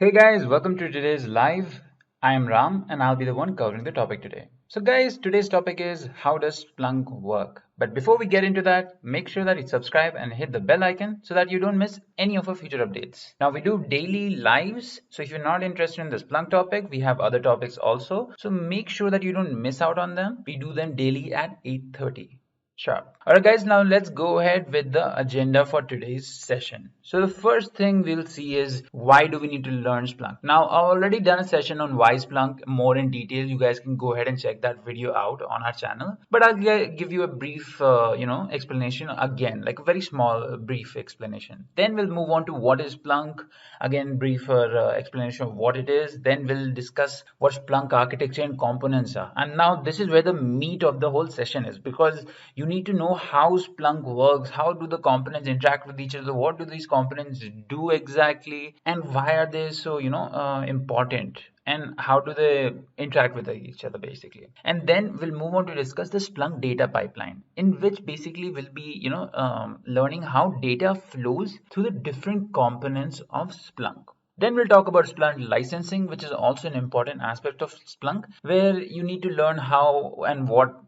Hey guys, welcome to today's live. I am Ram and I'll be the one covering the topic today. So guys, today's topic is how does Splunk work? But before we get into that, make sure that you subscribe and hit the bell icon so that you don't miss any of our future updates. Now we do daily lives, so if you're not interested in the Splunk topic, we have other topics also. So make sure that you don't miss out on them. We do them daily at 8:30. Sure. Alright guys, now let's go ahead with the agenda for today's session. So the first thing we'll see is why do we need to learn Splunk? Now I've already done a session on why Splunk more in detail. You guys can go ahead and check that video out on our channel. But I'll give you a brief, explanation again, like a very small, brief explanation. Then we'll move on to what is Splunk. Again, briefer explanation of what it is. Then we'll discuss what Splunk architecture and components are. And now this is where the meat of the whole session is, because you need to know how Splunk works, how do the components interact with each other, what do these components do exactly, and why are they so, important, and how do they interact with each other basically. And then we'll move on to discuss the Splunk data pipeline, in which basically we'll be, learning how data flows through the different components of Splunk. Then we'll talk about Splunk licensing, which is also an important aspect of Splunk, where you need to learn how and what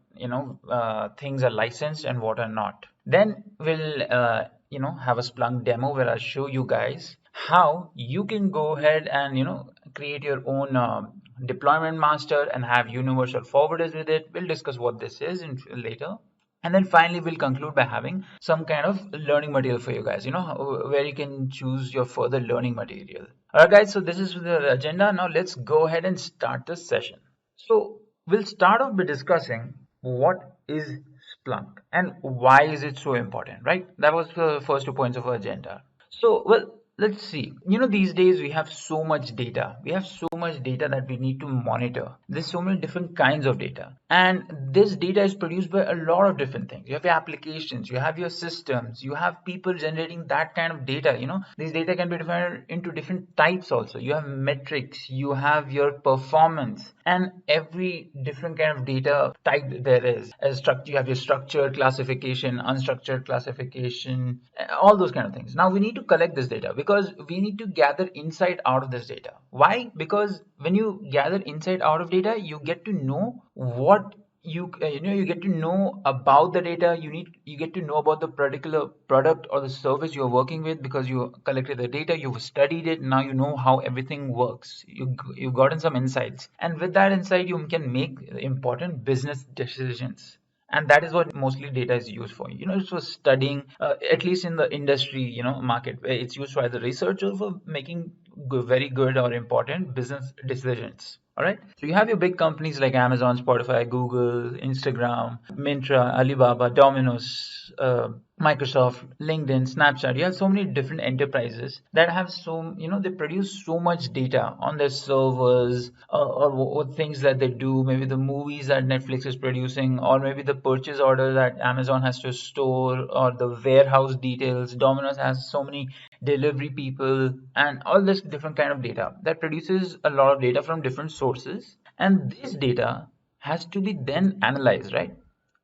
things are licensed and what are not. Then we'll have a Splunk demo where I'll show you guys how you can go ahead and create your own deployment master and have universal forwarders with it. We'll discuss what this is later. And then finally, we'll conclude by having some kind of learning material for you guys, where you can choose your further learning material. All right, guys, so this is the agenda. Now let's go ahead and start the session. So we'll start off by discussing what is Splunk and why is it so important, right? That was the first 2 points of our agenda. So, well, let's see. These days we have so much data. We have so much data that we need to monitor. There's so many different kinds of data. And this data is produced by a lot of different things. You have your applications, you have your systems, you have people generating that kind of data. These data can be divided into different types also. You have metrics, you have your performance, and every different kind of data type there is. You have your structured classification, unstructured classification, all those kind of things. Now we need to collect this data because we need to gather insight out of this data. Why? Because when you gather insight out of data, you get to know what you get to know about the data. You get to know about the particular product or the service you're working with, because you collected the data, you've studied it, now you know how everything works. You've gotten some insights, and with that insight you can make important business decisions. And that is what mostly data is used for. It's for studying, at least in the industry market, it's used for either research or for making very good or important business decisions. All right. So you have your big companies like Amazon, Spotify, Google, Instagram, Myntra, Alibaba, Domino's, Microsoft, LinkedIn, Snapchat. You have so many different enterprises that have they produce so much data on their servers, or things that they do. Maybe the movies that Netflix is producing, or maybe the purchase order that Amazon has to store, or the warehouse details. Domino's has so many delivery people, and all this different kind of data that produces a lot of data from different sources. And this data has to be then analyzed, right?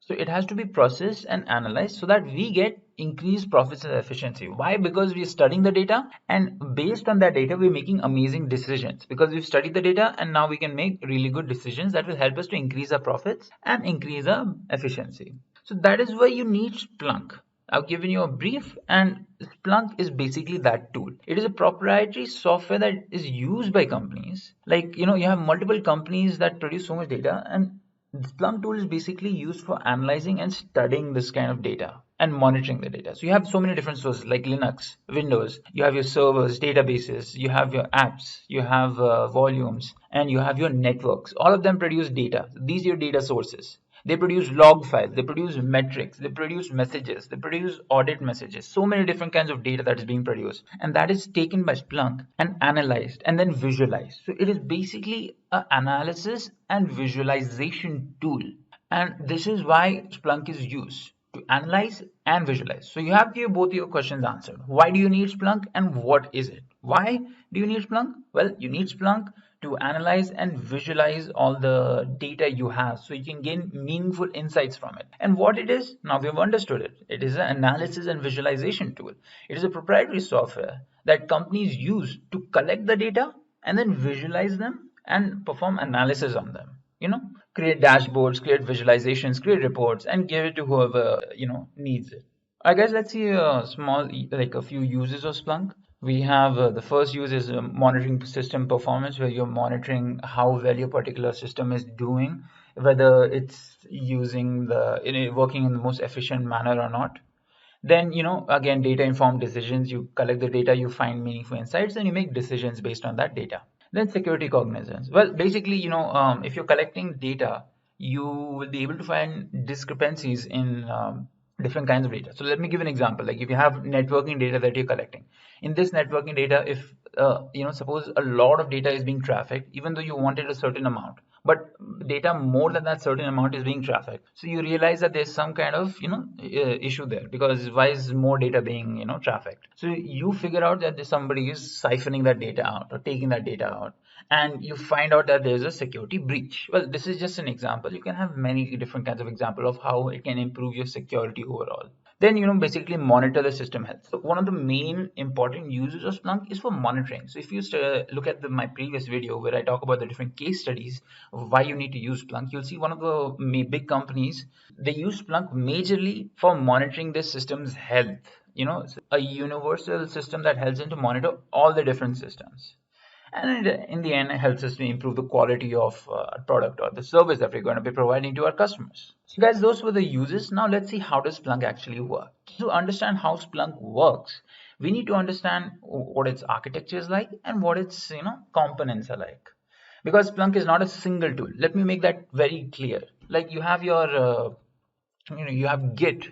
So it has to be processed and analyzed so that we get increased profits and efficiency. Why? Because we're studying the data, and based on that data we're making amazing decisions, because we've studied the data and now we can make really good decisions that will help us to increase our profits and increase our efficiency. So that is why you need Splunk. I've given you a brief, and Splunk is basically that tool. It is a proprietary software that is used by companies. Like, you have multiple companies that produce so much data, and the Splunk tool is basically used for analyzing and studying this kind of data and monitoring the data. So you have so many different sources like Linux, Windows, you have your servers, databases, you have your apps, you have volumes, and you have your networks. All of them produce data. These are your data sources. They produce log files, they produce metrics, they produce messages, they produce audit messages. So many different kinds of data that is being produced, and that is taken by Splunk and analyzed and then visualized. So it is basically an analysis and visualization tool, and this is why Splunk is used to analyze and visualize. So you have here both your questions answered. Why do you need Splunk and what is it? Why do you need Splunk? Well, you need Splunk to analyze and visualize all the data you have so you can gain meaningful insights from it. And what it is, now we've understood it. It is an analysis and visualization tool. It is a proprietary software that companies use to collect the data and then visualize them and perform analysis on them. Create dashboards, create visualizations, create reports, and give it to whoever, needs it. I guess let's see like a few uses of Splunk. We have the first use is monitoring system performance, where you're monitoring how well your particular system is doing, whether it's working in the most efficient manner or not. Then, again, data informed decisions. You collect the data, you find meaningful insights, and you make decisions based on that data. Then security cognizance. Well, basically, if you're collecting data, you will be able to find discrepancies in different kinds of data. So let me give an example. Like if you have networking data that you're collecting, in this networking data, if suppose a lot of data is being trafficked, even though you wanted a certain amount, but data more than that certain amount is being trafficked. So you realize that there's some kind of issue there, because why is more data being trafficked? So you figure out that somebody is siphoning that data out or taking that data out, and you find out that there's a security breach. Well, this is just an example. You can have many different kinds of examples of how it can improve your security overall. Then basically monitor the system health. So one of the main important uses of Splunk is for monitoring. So if you look at my previous video where I talk about the different case studies of why you need to use Splunk, you'll see one of the big companies, they use Splunk majorly for monitoring their system's health. A universal system that helps them to monitor all the different systems. And in the end, it helps us to improve the quality of our product or the service that we're going to be providing to our customers. So guys, those were the uses. Now let's see, how does Splunk actually work? To understand how Splunk works, we need to understand what its architecture is like and what its components are like. Because Splunk is not a single tool. Let me make that very clear. Like you have your you have Git,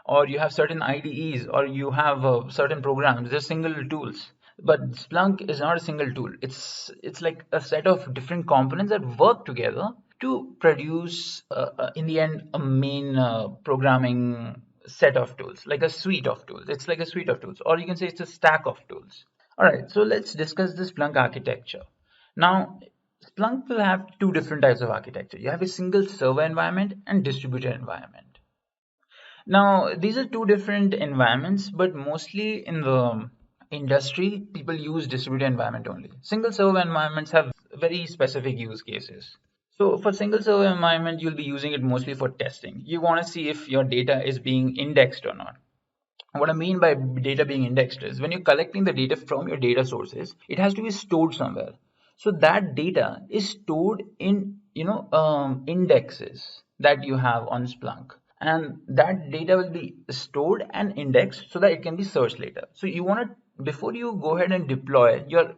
or you have certain IDEs, or you have certain programs. They're single tools. But Splunk is not a single tool. It's like a set of different components that work together to produce, in the end, a main programming set of tools, like a suite of tools. It's like a suite of tools, or you can say it's a stack of tools. All right, so let's discuss the Splunk architecture. Now, Splunk will have two different types of architecture. You have a single server environment and distributed environment. Now, these are two different environments, but mostly in the industry, people use distributed environment only. Single server environments have very specific use cases. So for single server environment, you'll be using it mostly for testing. You want to see if your data is being indexed or not. What I mean by data being indexed is when you're collecting the data from your data sources, it has to be stored somewhere. So that data is stored in indexes that you have on Splunk, and that data will be stored and indexed so that it can be searched later. So you want to, before you go ahead and deploy your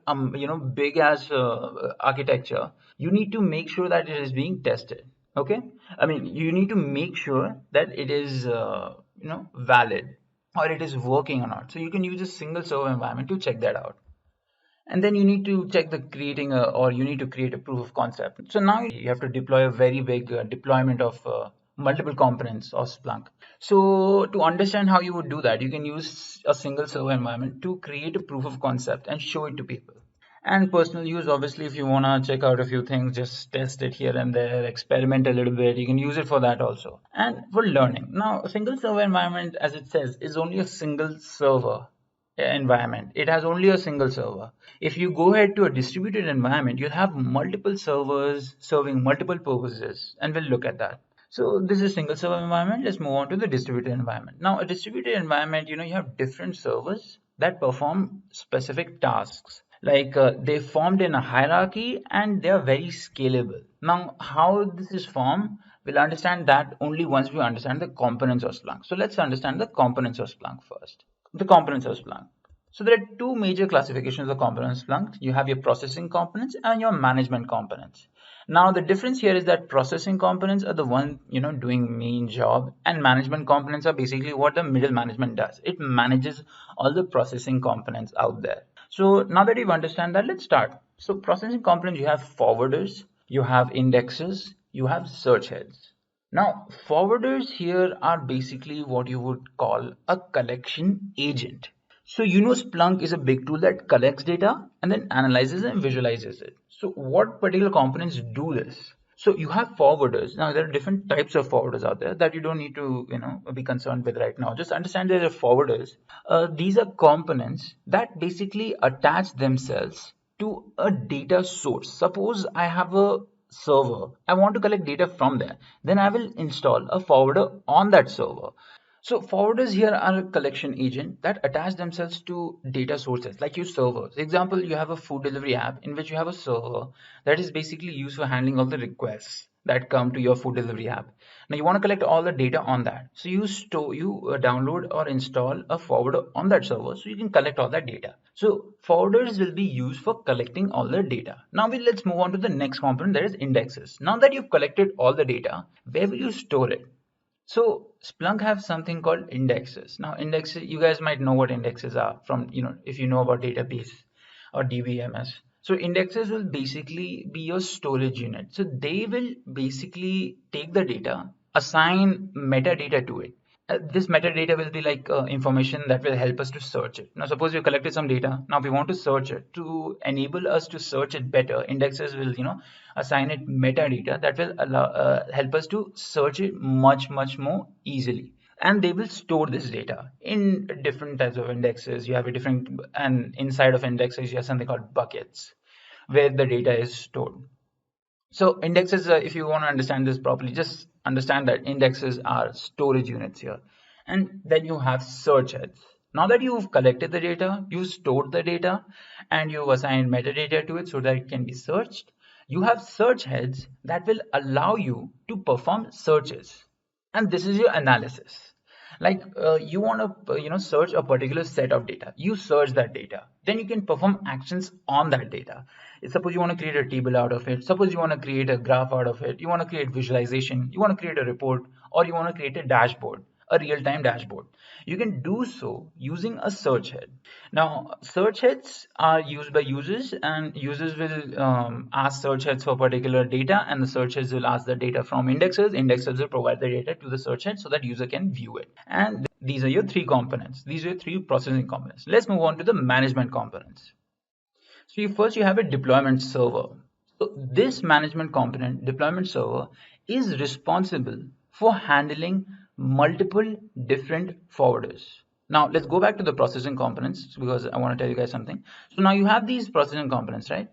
big as architecture, you need to make sure that it is being tested. Okay, I mean, you need to make sure that it is valid, or it is working or not. So you can use a single server environment to check that out. And then you need to check the or you need to create a proof of concept. So now you have to deploy a very big deployment of multiple components of Splunk. So to understand how you would do that, you can use a single server environment to create a proof of concept and show it to people. And personal use, obviously, if you want to check out a few things, just test it here and there, experiment a little bit. You can use it for that also. And for learning. Now, a single server environment, as it says, is only a single server environment. It has only a single server. If you go ahead to a distributed environment, you'll have multiple servers serving multiple purposes, and we'll look at that. So this is single server environment. Let's move on to the distributed environment. Now, a distributed environment, you have different servers that perform specific tasks. Like they formed in a hierarchy and they are very scalable. Now, how this is formed, we'll understand that only once we understand the components of Splunk. So let's understand the components of Splunk first. The components of Splunk. So there are two major classifications of components of Splunk. You have your processing components and your management components. Now the difference here is that processing components are the one doing main job, and management components are basically what the middle management does. It manages all the processing components out there. So now that you understand that, let's start. So processing components, you have forwarders, you have indexes, you have search heads. Now, forwarders here are basically what you would call a collection agent. So Splunk is a big tool that collects data and then analyzes and visualizes it. So what particular components do this? So you have forwarders. Now there are different types of forwarders out there that you don't need to be concerned with right now. Just understand there are forwarders. These are components that basically attach themselves to a data source. Suppose I have a server. I want to collect data from there. Then I will install a forwarder on that server. So forwarders here are a collection agent that attach themselves to data sources like your servers. Example, you have a food delivery app in which you have a server that is basically used for handling all the requests that come to your food delivery app. Now you want to collect all the data on that. So you download or install a forwarder on that server so you can collect all that data. So forwarders will be used for collecting all the data. Now let's move on to the next component, that is indexes. Now that you've collected all the data, where will you store it? So Splunk have something called indexes. Now indexes, you guys might know what indexes are from, if you know about database or DBMS. So indexes will basically be your storage unit. So they will basically take the data, assign metadata to it. This metadata will be like information that will help us to search it. Now, suppose you collected some data. Now, we want to search it. To enable us to search it better, indexes will, assign it metadata that will allow help us to search it much more easily. And they will store this data in different types of indexes. You have a different, and inside of indexes, you have something called buckets where the data is stored. So indexes, if you want to understand this properly, just understand that indexes are storage units here. And then you have search heads. Now that you've collected the data, you've stored the data, and you've assigned metadata to it so that it can be searched, you have search heads that will allow you to perform searches. And this is your analysis. Like you want to search a particular set of data, you search that data, then you can perform actions on that data. Suppose you want to create a table out of it, suppose you want to create a graph out of it, you want to create visualization, you want to create a report, or you want to create a dashboard, a real-time dashboard. You can do so using a search head. Now search heads are used by users, and users will ask search heads for particular data, and the search heads will ask the data from indexes will provide the data to the search head so that user can view it. And these are your three components, these are your three processing components. Let's move on to the management components. So first you have a deployment server. So this management component, deployment server, is responsible for handling multiple different forwarders. Now let's go back to the processing components because I want to tell you guys something. So now you have these processing components, right?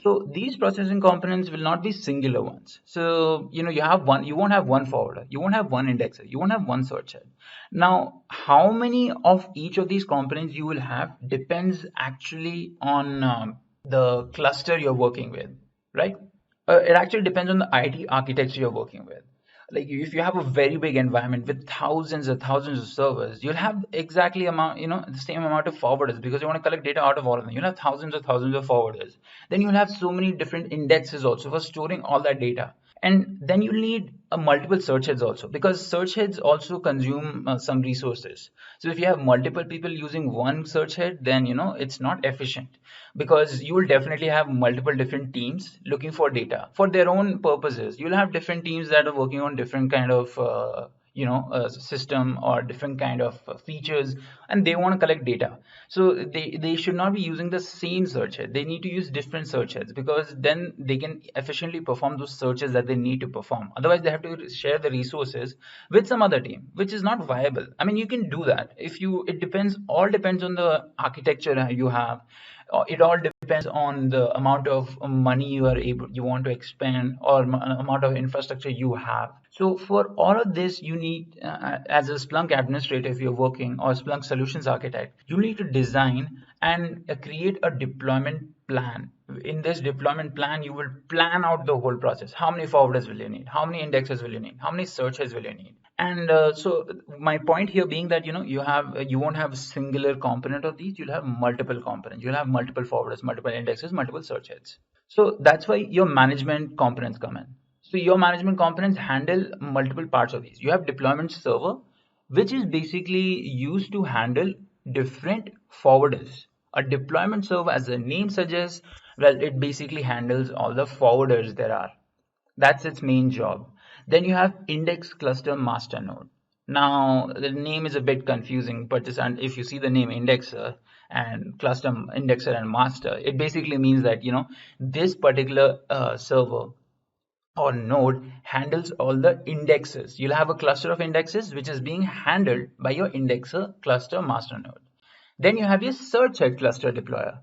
So these processing components will not be singular ones. So you have one, you won't have one forwarder, you won't have one indexer, you won't have one search head. Now how many of each of these components you will have depends actually on the cluster you're working with, right? It actually depends on the IT architecture you're working with. Like if you have a very big environment with thousands and thousands of servers, you'll have exactly the same amount of forwarders because you want to collect data out of all of them. You'll have thousands of forwarders. Then you'll have so many different indexes also for storing all that data. And then you need multiple search heads also, because search heads also consume some resources. So if you have multiple people using one search head, then it's not efficient, because you will definitely have multiple different teams looking for data for their own purposes. You'll have different teams that are working on different kind of system or different kind of features, and they want to collect data. So they should not be using the same search head. They need to use different search heads, because then they can efficiently perform those searches that they need to perform. Otherwise they have to share the resources with some other team, which is not viable. I mean, you can do that if you, it depends, all depends on the architecture you have. It all depends on the amount of money you want to expend, or amount of infrastructure you have. So for all of this, you need as a Splunk administrator, if you're working, or Splunk solutions architect, you need to design and create a deployment plan. In this deployment plan, you will plan out the whole process. How many forwarders will you need? How many indexes will you need? How many searches will you need? And so my point here being that you won't have a singular component of these. You'll have multiple components. You'll have multiple forwarders, multiple indexes, multiple search heads. So that's why your management components come in. So your management components handle multiple parts of these. You have deployment server, which is basically used to handle different forwarders. A deployment server, as the name suggests, well, it basically handles all the forwarders there are. That's its main job. Then you have index cluster master node. Now, the name is a bit confusing, but and if you see the name indexer and cluster indexer and master, it basically means that, this particular server or node handles all the indexes. You'll have a cluster of indexes which is being handled by your indexer cluster master node. Then you have your search head cluster deployer.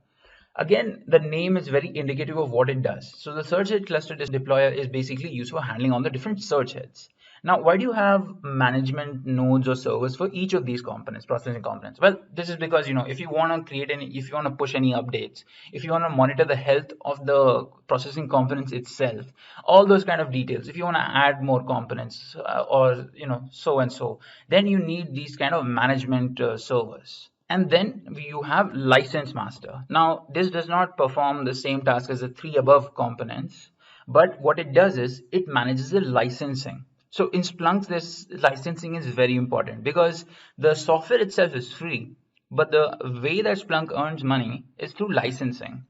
Again, the name is very indicative of what it does. So the search head cluster deployer is basically used for handling all the different search heads. Now, why do you have management nodes or servers for each of these components, processing components? Well, this is because, if you want to if you want to push any updates, if you want to monitor the health of the processing components itself, all those kind of details, if you want to add more components or, so and so, then you need these kind of management servers. And then you have license master. Now, this does not perform the same task as the three above components, but what it does is it manages the licensing. So in Splunk, this licensing is very important because the software itself is free, but the way that Splunk earns money is through licensing.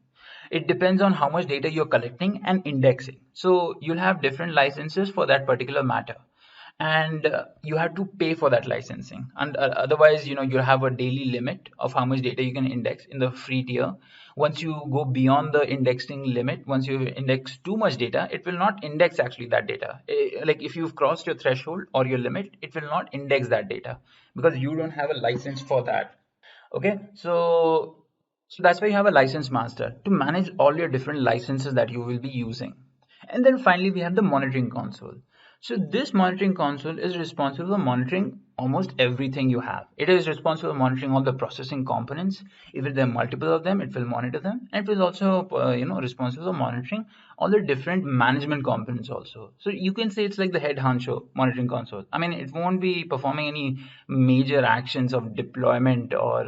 It depends on how much data you're collecting and indexing. So you'll have different licenses for that particular matter, and you have to pay for that licensing. And otherwise, you have a daily limit of how much data you can index in the free tier. Once you go beyond the indexing limit, once you index too much data, it will not index actually that data. Like if you've crossed your threshold or your limit, it will not index that data because you don't have a license for that. Okay, so that's why you have a license master to manage all your different licenses that you will be using. And then finally, we have the monitoring console. So this monitoring console is responsible for monitoring almost everything you have. It is responsible for monitoring all the processing components. If there are multiple of them, it will monitor them. And it is also, responsible for monitoring all the different management components also. So you can say it's like the head honcho monitoring console. I mean, it won't be performing any major actions of deployment or,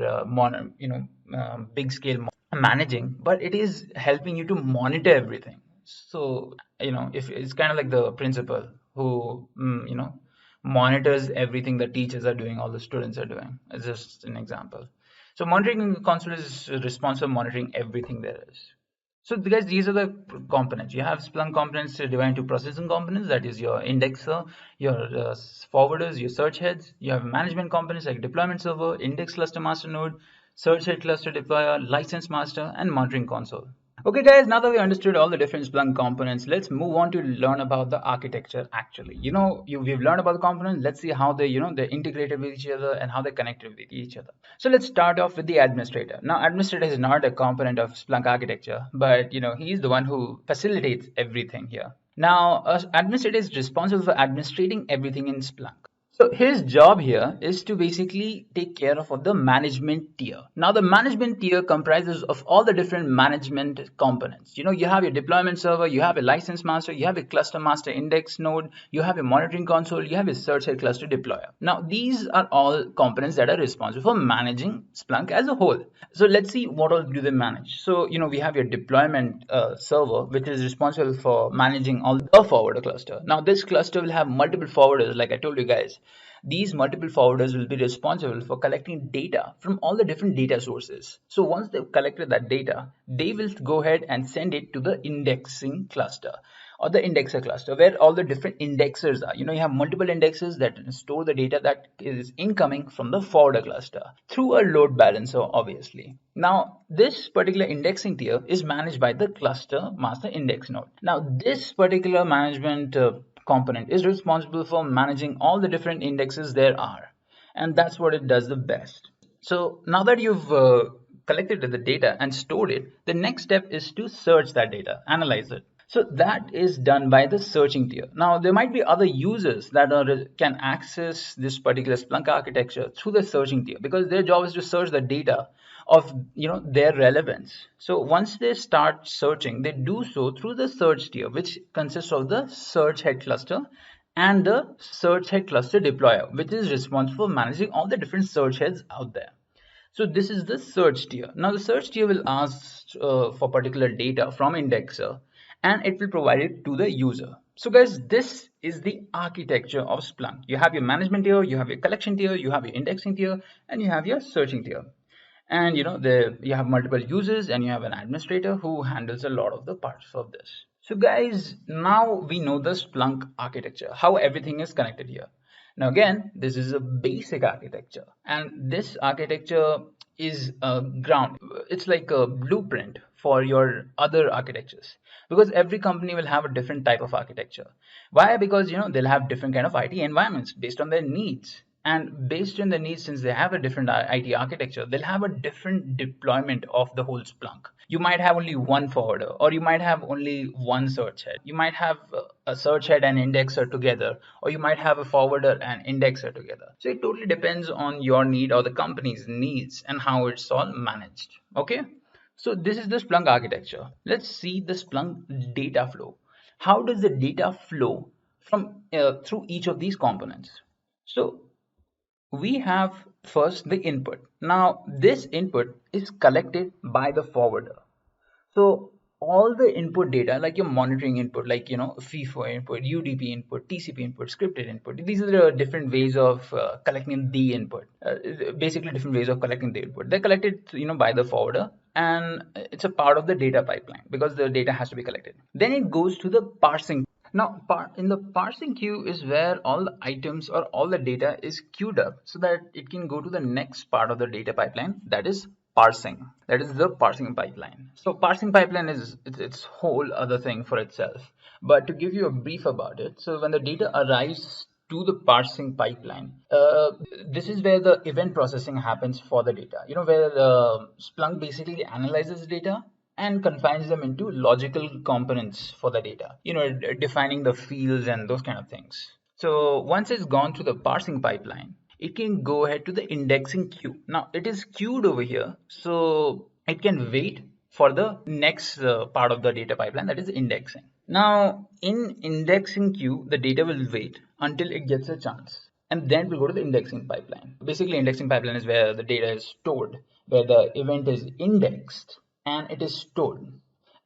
big scale managing, but it is helping you to monitor everything. So, if it's kind of like the principal who, monitors everything the teachers are doing, all the students are doing. It's just an example. So monitoring console is responsible for monitoring everything there is. So guys, these are the components. You have Splunk components divided into processing components, that is your indexer, your forwarders, your search heads. You have management components like deployment server, index cluster master node, search head cluster deployer, license master, and monitoring console. Okay guys, now that we understood all the different Splunk components, let's move on to learn about the architecture actually. We've learned about the components. Let's see how they're integrated with each other and how they're connected with each other. So let's start off with the administrator. Now, administrator is not a component of Splunk architecture, but he's the one who facilitates everything here. Now, administrator is responsible for administrating everything in Splunk. So his job here is to basically take care of the management tier. Now the management tier comprises of all the different management components. You have your deployment server, you have a license master, you have a cluster master index node, you have a monitoring console, you have a search head cluster deployer. Now these are all components that are responsible for managing Splunk as a whole. So let's see what all do they manage. So we have your deployment server, which is responsible for managing all the forwarder cluster. Now this cluster will have multiple forwarders, like I told you guys. These multiple forwarders will be responsible for collecting data from all the different data sources. So once they've collected that data, they will go ahead and send it to the indexing cluster or the indexer cluster, where all the different indexers are. You have multiple indexes that store the data that is incoming from the forwarder cluster through a load balancer, obviously. Now, this particular indexing tier is managed by the cluster master index node. Now, this particular management component is responsible for managing all the different indexes there are, and that's what it does the best. So now that you've collected the data and stored it, the next step is to search that data, analyze it. So that is done by the searching tier. Now there might be other users that can access this particular Splunk architecture through the searching tier, because their job is to search the data of their relevance. So once they start searching, they do so through the search tier, which consists of the search head cluster and the search head cluster deployer, which is responsible for managing all the different search heads out there. So this is the search tier. Now the search tier will ask for particular data from indexer, and it will provide it to the user. So guys, this is the architecture of Splunk. You have your management tier, you have your collection tier, you have your indexing tier, and you have your searching tier. And you have multiple users, and you have an administrator who handles a lot of the parts of this. So guys, now we know the Splunk architecture, how everything is connected here. Now again, this is a basic architecture, and this architecture is a ground. It's like a blueprint for your other architectures, because every company will have a different type of architecture. Why? Because they'll have different kind of IT environments based on their needs. And based on the needs, since they have a different IT architecture, they'll have a different deployment of the whole Splunk. You might have only one forwarder, or you might have only one search head. You might have a search head and indexer together, or you might have a forwarder and indexer together. So it totally depends on your need or the company's needs and how it's all managed. Okay. So this is the Splunk architecture. Let's see the Splunk data flow. How does the data flow from through each of these components? So we have first the input. Now this input is collected by the forwarder. So all the input data, like your monitoring input, like FIFO input, UDP input, TCP input, scripted input, these are the different ways of collecting the input. Basically different ways of collecting the input. They're collected by the forwarder, and it's a part of the data pipeline because the data has to be collected. Then it goes to the parsing. Now, in the parsing queue is where all the items or all the data is queued up so that it can go to the next part of the data pipeline, that is parsing. That is the parsing pipeline. So parsing pipeline is its whole other thing for itself. But to give you a brief about it, so when the data arrives to the parsing pipeline, this is where the event processing happens for the data. Where Splunk basically analyzes data and confines them into logical components for the data, defining the fields and those kind of things. So once it's gone through the parsing pipeline, it can go ahead to the indexing queue. Now it is queued over here, so it can wait for the next part of the data pipeline, that is indexing. Now in indexing queue, the data will wait until it gets a chance, and then we'll go to the indexing pipeline. Basically, indexing pipeline is where the data is stored, where the event is indexed and it is stored.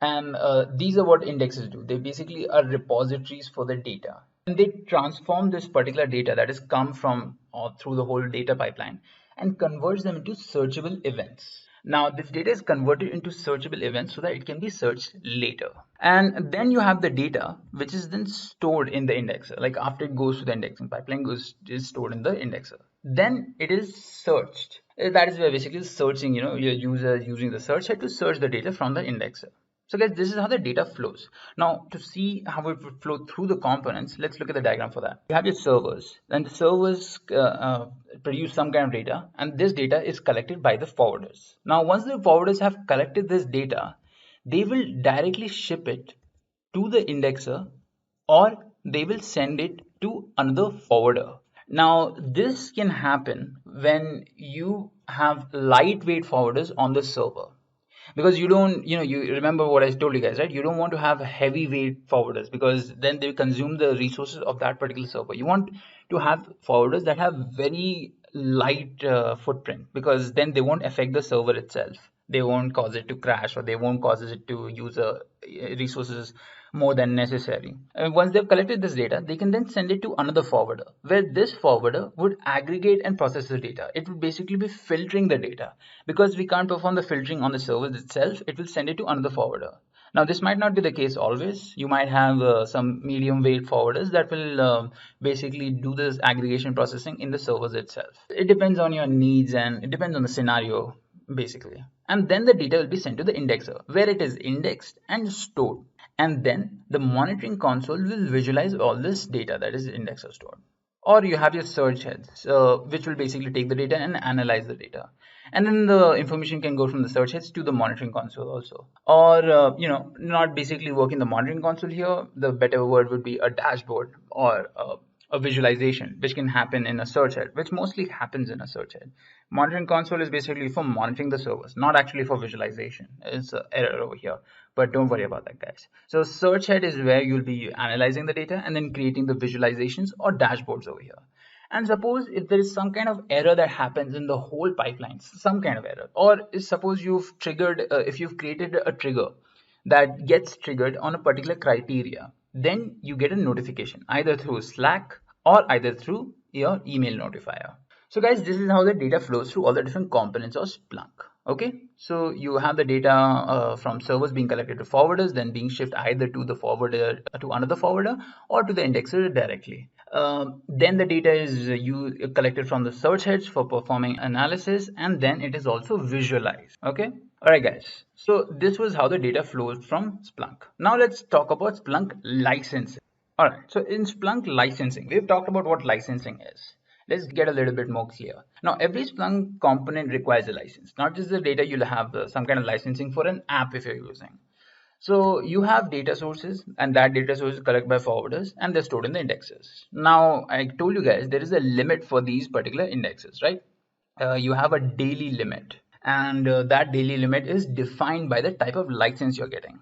And these are what indexes do. They basically are repositories for the data, and they transform this particular data that has come from or through the whole data pipeline and converts them into searchable events. Now this data is converted into searchable events so that it can be searched later. And then you have the data which is then stored in the indexer. Like after it goes to the indexing pipeline, is stored in the indexer. Then it is searched. That is where basically searching, your user using the search head to search the data from the indexer. So guys, this is how the data flows. Now to see how it would flow through the components, let's look at the diagram for that. You have your servers, and the servers produce some kind of data, and this data is collected by the forwarders. Now once the forwarders have collected this data, they will directly ship it to the indexer, or they will send it to another forwarder. Now this can happen when you have lightweight forwarders on the server, because you don't, you remember what I told you guys, right? You don't want to have heavyweight forwarders because then they consume the resources of that particular server. You want to have forwarders that have very light footprint, because then they won't affect the server itself. They won't cause it to crash, or they won't cause it to use resources more than necessary. And once they've collected this data, they can then send it to another forwarder, where this forwarder would aggregate and process the data. It would basically be filtering the data. Because we can't perform the filtering on the server itself, it will send it to another forwarder. Now this might not be the case always. You might have some medium weight forwarders that will basically do this aggregation processing in the servers itself. It depends on your needs and it depends on the scenario basically. And then the data will be sent to the indexer, where it is indexed and stored. And then the monitoring console will visualize all this data that is indexed or stored. Or you have your search heads, which will basically take the data and analyze the data. And then the information can go from the search heads to the monitoring console also. Or, not basically work in the monitoring console here. The better word would be a dashboard, or a visualization, which can happen in a search head, which mostly happens in a search head. Monitoring console is basically for monitoring the servers, not actually for visualization. It's an error over here, but don't worry about that, guys. So search head is where you'll be analyzing the data and then creating the visualizations or dashboards over here. And suppose if there is some kind of error that happens in the whole pipeline, some kind of error, or suppose you've triggered, if you've created a trigger that gets triggered on a particular criteria, then you get a notification either through Slack or either through your email notifier. So guys, this is how the data flows through all the different components of Splunk. Okay, so you have the data from servers being collected to forwarders, then being shipped either to the forwarder, to another forwarder, or to the indexer directly. Then the data is you collected from the search heads for performing analysis, and then it is also visualized. Okay. All right, guys. So this was how the data flows from Splunk. Now let's talk about Splunk licensing. All right. So in Splunk licensing, we've talked about what licensing is. Let's get a little bit more clear. Now, every Splunk component requires a license, not just the data. You'll have some kind of licensing for an app if you're using. So you have data sources, and that data source is collected by forwarders, and they're stored in the indexes. Now, I told you guys there is a limit for these particular indexes, right? You have a daily limit, and that daily limit is defined by the type of license you're getting.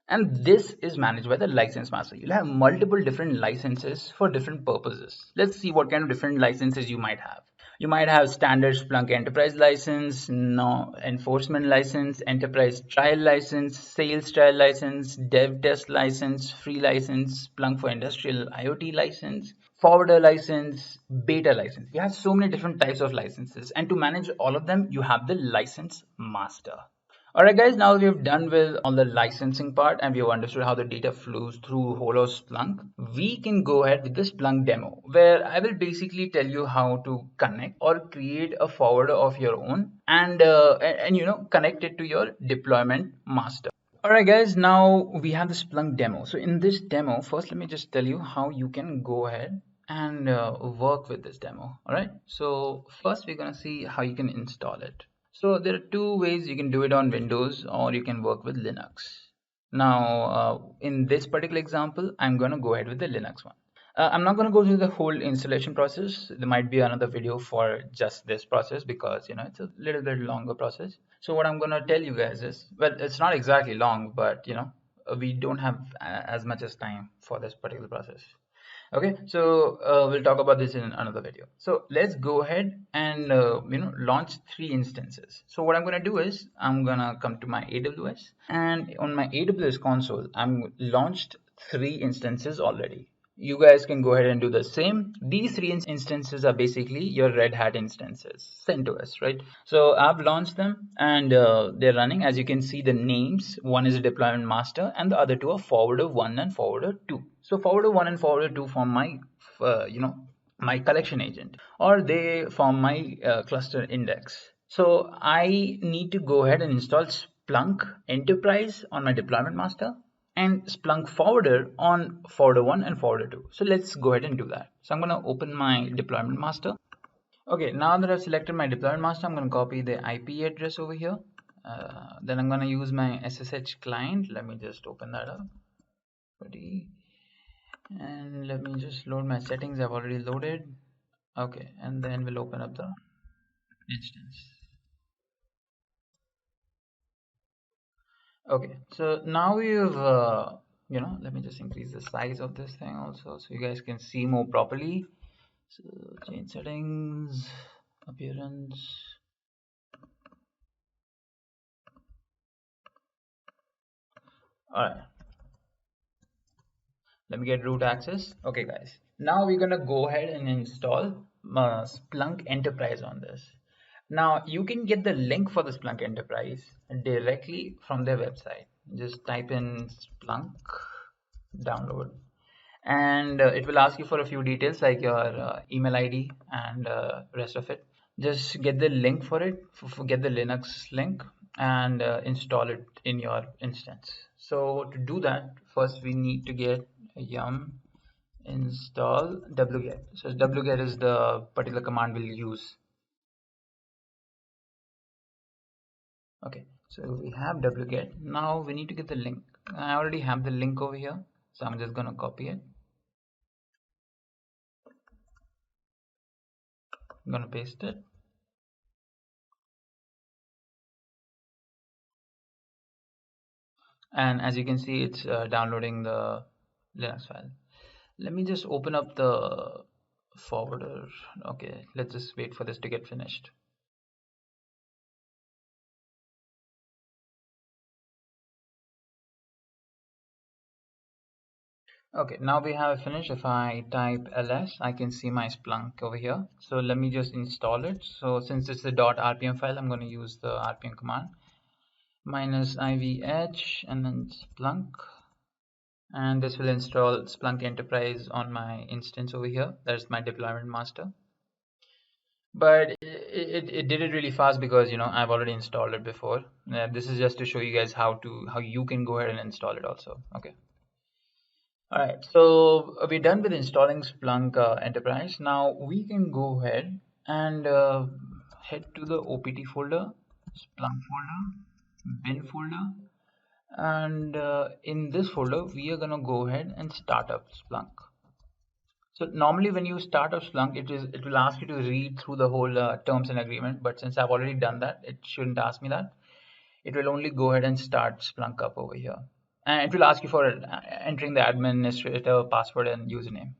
And this is managed by the license master. You'll have multiple different licenses for different purposes. Let's see what kind of different licenses you might have. You might have standard Splunk enterprise license, no enforcement license, enterprise trial license, sales trial license, dev test license, free license, Splunk for industrial IoT license, forwarder license, beta license. You have so many different types of licenses, and to manage all of them, you have the license master. Alright guys, now we've done with all the licensing part and we've understood how the data flows through Holo Splunk. We can go ahead with the Splunk demo, where I will basically tell you how to connect or create a forwarder of your own and connect it to your deployment master. Alright guys, now we have the Splunk demo. So in this demo, first let me just tell you how you can go ahead and work with this demo. Alright, so first we're gonna see how you can install it. So there are two ways you can do it on Windows or you can work with Linux. Now, in this particular example, I'm going to go ahead with the Linux one. I'm not going to go through the whole installation process. There might be another video for just this process because, it's a little bit longer process. So what I'm going to tell you guys is, well, it's not exactly long, but, we don't have as much as time for this particular process. Okay, so we'll talk about this in another video. So let's go ahead and launch 3 instances. So what I'm going to do is I'm going to come to my AWS, and on my AWS console I'm launched 3 instances already. You guys can go ahead and do the same. These 3 instances are basically your Red Hat instances sent to us, right? So I've launched them and they're running. As you can see, the names, one is a deployment master and the other two are forwarder 1 and forwarder 2. So forwarder 1 and forwarder 2 form my my collection agent, or they form my cluster index. So I need to go ahead and install Splunk Enterprise on my deployment master and Splunk Forwarder on forwarder 1 and forwarder 2. So let's go ahead and do that. So I'm going to open my deployment master. Okay, now that I've selected my deployment master, I'm going to copy the IP address over here. Then I'm going to use my SSH client. Let me just open that up. Ready. And let me just load my settings. I've already loaded. Okay, and then we'll open up the instance. Okay, so now we've let me just increase the size of this thing also so you guys can see more properly. So change settings, appearance. All right, let me get root access. Okay guys, now we're gonna go ahead and install Splunk Enterprise on this. Now you can get the link for the Splunk Enterprise directly from their website. Just type in Splunk download, and it will ask you for a few details like your email ID and rest of it. Just get the link for it, get the Linux link and install it in your instance. So to do that, first we need to get yum install wget. So wget is the particular command we'll use. Okay, so we have wget. Now we need to get the link. I already have the link over here, so I'm just gonna copy it. I'm gonna paste it. And as you can see, it's downloading the Linux file. Let me just open up the forwarder. Okay, let's just wait for this to get finished. Okay, now we have finished. If I type ls, I can see my Splunk over here. So let me just install it. So since it's a .rpm file, I'm going to use the rpm command -iv edge and then Splunk, and this will install Splunk Enterprise on my instance over here. That's my deployment master. But it did it really fast because I've already installed it before. This is just to show you guys how you can go ahead and install it also. Okay. All right, so we're done with installing Splunk Enterprise. Now we can go ahead and head to the OPT folder, Splunk folder, bin folder, and in this folder we are gonna go ahead and start up Splunk. So normally when you start up Splunk, it will ask you to read through the whole terms and agreement, but since I've already done that, it shouldn't ask me that. It will only go ahead and start Splunk up over here. And it will ask you for entering the administrator password and username.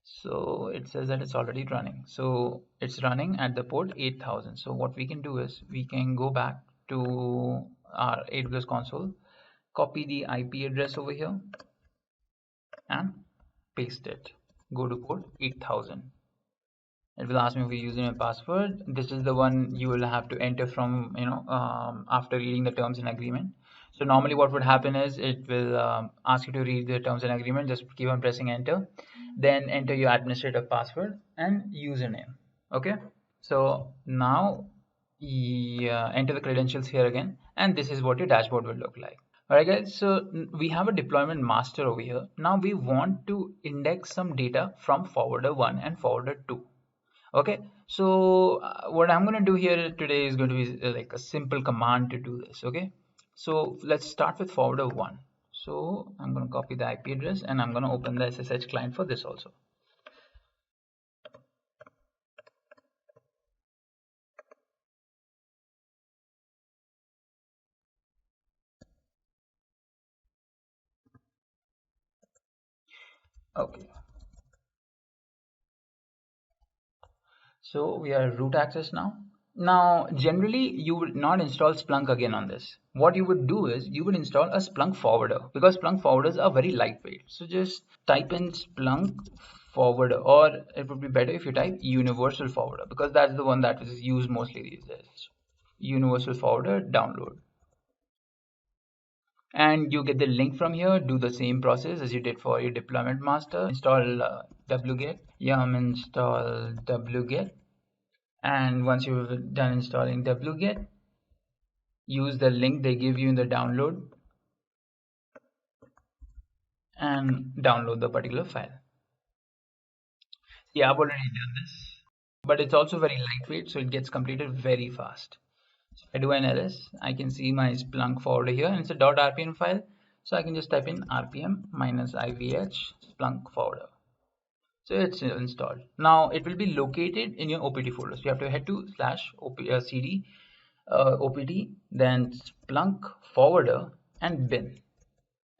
So it says that it's already running. So it's running at the port 8000. So what we can do is we can go back to our AWS console, copy the IP address over here and paste it. Go to port 8000. It will ask me for username and password. This is the one you will have to enter from, after reading the terms and agreement. So normally what would happen is it will ask you to read the terms and agreement. Just keep on pressing enter, then enter your administrator password and username. Okay. So now enter the credentials here again, and this is what your dashboard will look like. Alright guys, so we have a deployment master over here. Now we want to index some data from forwarder 1 and forwarder 2. Okay, so what I'm going to do here today is going to be like a simple command to do this. Okay, so let's start with forwarder 1. So I'm going to copy the IP address and I'm going to open the SSH client for this also. Okay, so we are root access now. Now, generally, you would not install Splunk again on this. What you would do is you would install a Splunk forwarder, because Splunk forwarders are very lightweight. So just type in Splunk forwarder, or it would be better if you type universal forwarder, because that's the one that is used mostly these days. Universal forwarder, download. And you get the link from here. Do the same process as you did for your deployment master. Install wget, yum install wget. And once you've done installing wget, use the link they give you in the download and download the particular file. Yeah, I've already done this, but it's also very lightweight, so it gets completed very fast. So if I do an ls, I can see my Splunk forwarder here, and it's a .rpm file, so I can just type in rpm -ivh Splunk forwarder. So it's installed. Now it will be located in your OPT folder. So you have to head to /cd OPT, then Splunk forwarder and bin.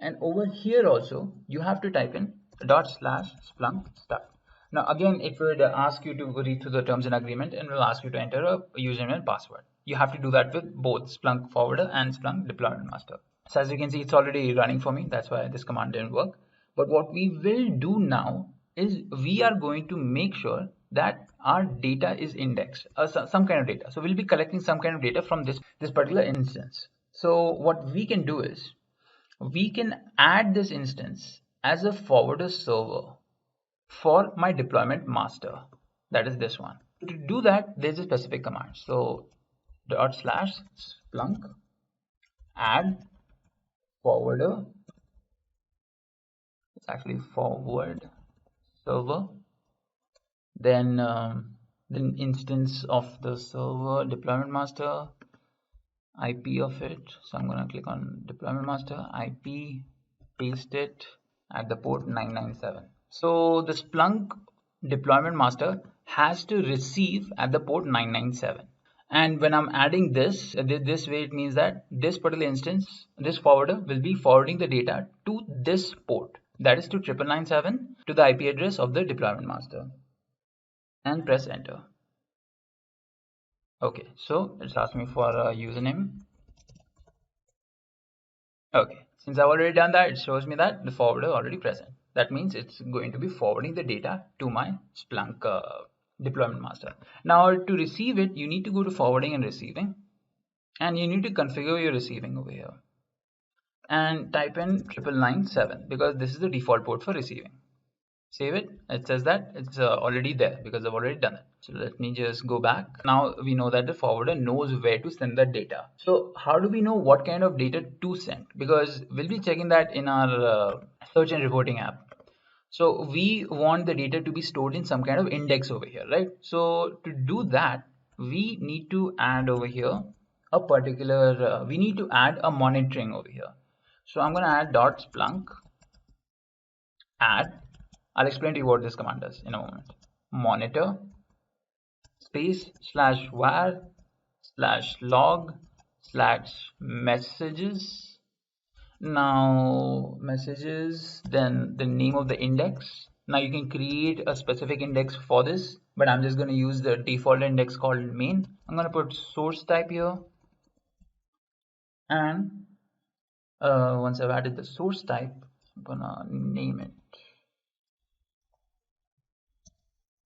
And over here also you have to type in /Splunk start. Now again, it would ask you to read through the terms and agreement and will ask you to enter a username and password. You have to do that with both Splunk forwarder and Splunk deployment master. So as you can see, it's already running for me. That's why this command didn't work. But what we will do now is we are going to make sure that our data is indexed, some kind of data. So we'll be collecting some kind of data from this particular instance. So what we can do is we can add this instance as a forwarder server for my deployment master. That is this one. To do that, there's a specific command. So /Splunk add forwarder. It's actually forward server, then instance of the server deployment master, IP of it. So I'm going to click on deployment master, IP, paste it at the port 997. So the Splunk deployment master has to receive at the port 997. And when I'm adding this way, it means that this particular instance, this forwarder will be forwarding the data to this port, that is to 9997, to the IP address of the deployment master, and press enter. Okay, so it's asking me for a username. Okay, since I've already done that, it shows me that the forwarder already present. That means it's going to be forwarding the data to my Splunk deployment master. Now to receive it, you need to go to forwarding and receiving, and you need to configure your receiving over here. and type in 997 because this is the default port for receiving. Save it. It says that it's already there because I've already done it. So let me just go back. Now we know that the forwarder knows where to send the data. So how do we know what kind of data to send? Because we'll be checking that in our search and reporting app. So we want the data to be stored in some kind of index over here, right? So to do that, we need to add over here a particular, we need to add a monitoring over here. So I'm going to add dot Splunk add. I'll explain to you what this command does in a moment. Monitor space slash ware slash log slash messages. Now messages, then the name of the index. Now you can create a specific index for this, but I'm just going to use the default index called main. I'm going to put source type here, and once I've added the source type, I'm gonna name it.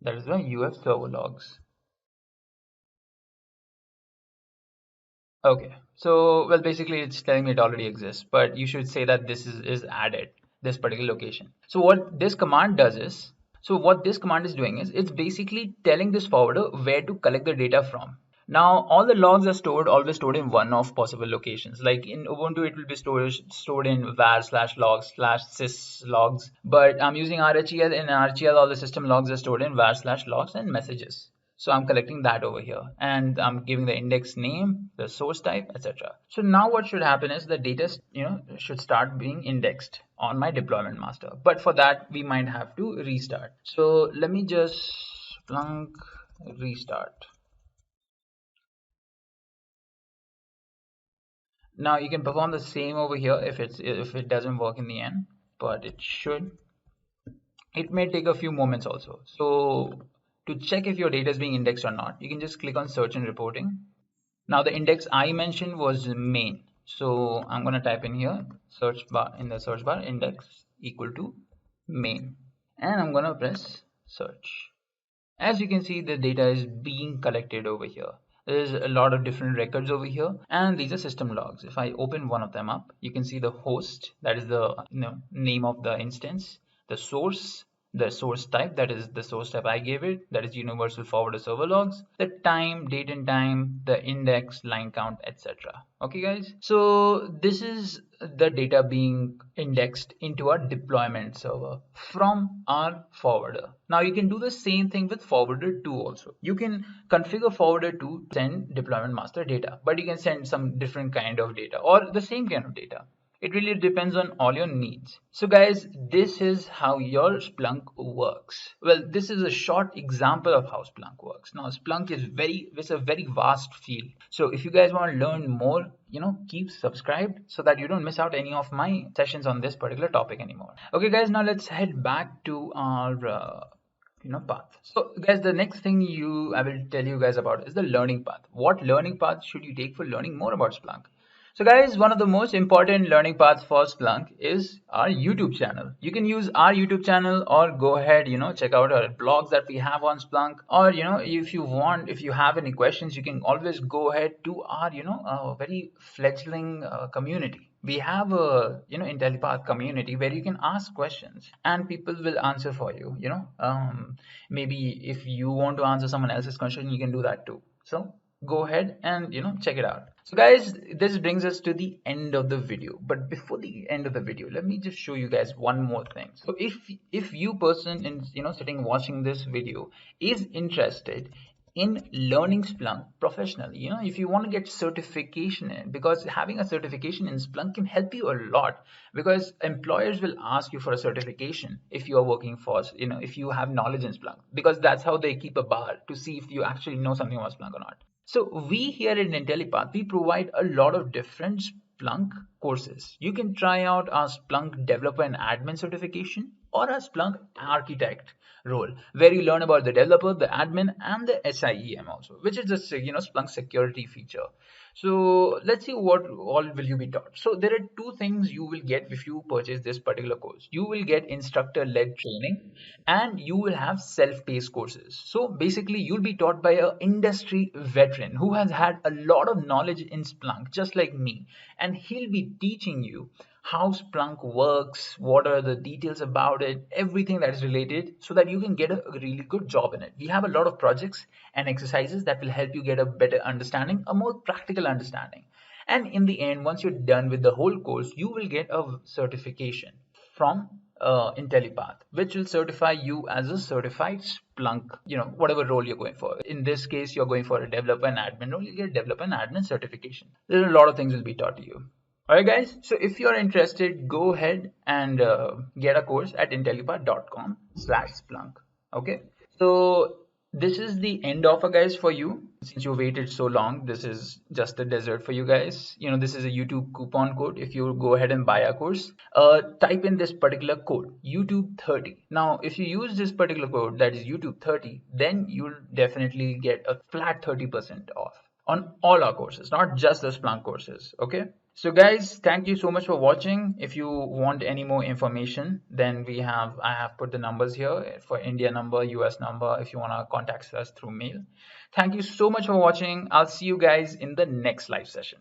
That is the UF server logs. Okay, so well, basically it's telling me it already exists, but you should say that this is added, this particular location. So what this command does is, it's basically telling this forwarder where to collect the data from. Now all the logs are always stored in one of possible locations. Like in Ubuntu, it will be stored in var slash logs slash sys logs. But I'm using RHEL. In RHEL, all the system logs are stored in var slash logs and messages. So I'm collecting that over here, and I'm giving the index name, the source type, etc. So now what should happen is the data, should start being indexed on my deployment master. But for that, we might have to restart. So let me just Splunk restart. Now you can perform the same over here if it doesn't work in the end, but it should. It may take a few moments also. So to check if your data is being indexed or not, you can just click on search and reporting. Now the index I mentioned was main. So I'm going to type in here in the search bar index equal to main, and I'm going to press search. As you can see, the data is being collected over here. There's a lot of different records over here, and these are system logs. If I open one of them up, you can see the host, that is the name of the instance, the source type, that is the source type I gave it, that is universal forwarder server logs, the time, date and time, the index, line count, etc. Okay guys, so this is the data being indexed into our deployment server from our forwarder. Now you can do the same thing with forwarder 2 also. You can configure forwarder 2 to send deployment master data, but you can send some different kind of data or the same kind of data. It really depends on all your needs. So guys, this is how your Splunk works. Well, this is a short example of how Splunk works. Now Splunk is it's a very vast field. So if you guys want to learn more, keep subscribed so that you don't miss out any of my sessions on this particular topic anymore. Okay guys, now let's head back to our path. So guys, the next thing I will tell you guys about is the learning path. What learning path should you take for learning more about Splunk? So guys, one of the most important learning paths for Splunk is our YouTube channel. You can use our YouTube channel or go ahead, check out our blogs that we have on Splunk. Or, if you have any questions, you can always go ahead to our, very fledgling community. We have a, Intellipaat community where you can ask questions and people will answer for you, maybe if you want to answer someone else's question, you can do that too. So go ahead and check it out. So guys, this brings us to the end of the video, but before the end of the video, let me just show you guys one more thing. So if you person in sitting watching this video is interested in learning Splunk professionally, if you want to get certification in, because having a certification in Splunk can help you a lot, because employers will ask you for a certification if you are working for, if you have knowledge in Splunk, because that's how they keep a bar to see if you actually know something about Splunk or not. So we here in Intellipaat, we provide a lot of different Splunk courses. You can try out our Splunk Developer and Admin certification. or a Splunk architect role, where you learn about the developer, the admin, and the SIEM also, which is just Splunk security feature. So let's see what all will you be taught. So there are two things you will get if you purchase this particular course. You will get instructor-led training, and you will have self-paced courses. So basically, you'll be taught by an industry veteran who has had a lot of knowledge in Splunk, just like me, and he'll be teaching you how Splunk works, what are the details about it, everything that is related, so that you can get a really good job in it. We have a lot of projects and exercises that will help you get a better understanding, a more practical understanding. And in the end, once you're done with the whole course, you will get a certification from Intellipaat, which will certify you as a certified Splunk, whatever role you're going for. In this case, you're going for a developer and admin role, you get developer and admin certification. There are a lot of things will be taught to you. Alright guys, so if you're interested, go ahead and get a course at intellipaat.com/Splunk. Okay, so this is the end offer, guys, for you. Since you waited so long, this is just a dessert for you guys. This is a YouTube coupon code. If you go ahead and buy a course, type in this particular code, YouTube30. Now, if you use this particular code, that is YouTube30, then you'll definitely get a flat 30% off on all our courses, not just the Splunk courses. Okay, so guys, thank you so much for watching. If you want any more information, then I have put the numbers here for India number, US number, if you want to contact us through mail. Thank you so much for watching. I'll see you guys in the next live session.